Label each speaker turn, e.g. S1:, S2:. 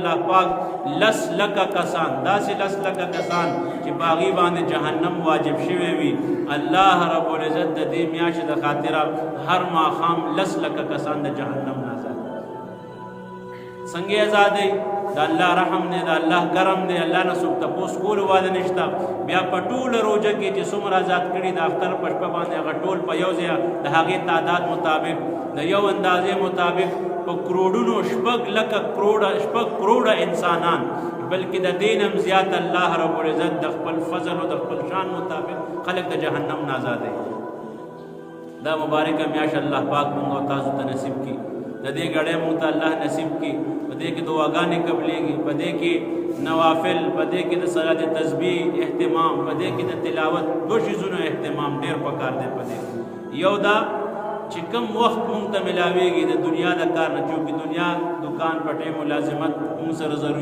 S1: الله پاک لس لکه کسان داسې لس لکه کسان چې په هغې باندې جهنم واجب شوی وي الله رب العزت د دې میاشتې د خاطره هر ماښام لس لکه کسان د جهنم نه آزاد څنګه آزادوي د الله رحم دی د الله کرم دی الله نه څوک تپوس کولو واده نشته بیا په ټوله روژه کې چې څومره آزاد کړي د اختر په شپه باندې هغه ټول په یو ځای د هغې تعداد مطابق د یو اندازې مطابق په کروڑونو شپږ کروڑه انسانان بلکې د دین هم زیات الله رب العزت د خپل فضل او د خپل شان مطابق خلق د جهنم نه آزادوي دا مبارکه میاشت الله پاک موږ او تاسو ته نصیب کړي د دې ګړۍ موږ ته الله نصیب کړي په دې کې دعاګانې قبلېږي په دې کې نوافل په دې کې د صلات تسبیح اهتمام په دې کې د تلاوت دو شیزونو اهتمام ډېر پکار دی په دې یو دا چې کم وخت موږ ته ملاویږي د دنیا د کار نه چونکې دنیا دکان پټې ملازمت موږ سره ضروري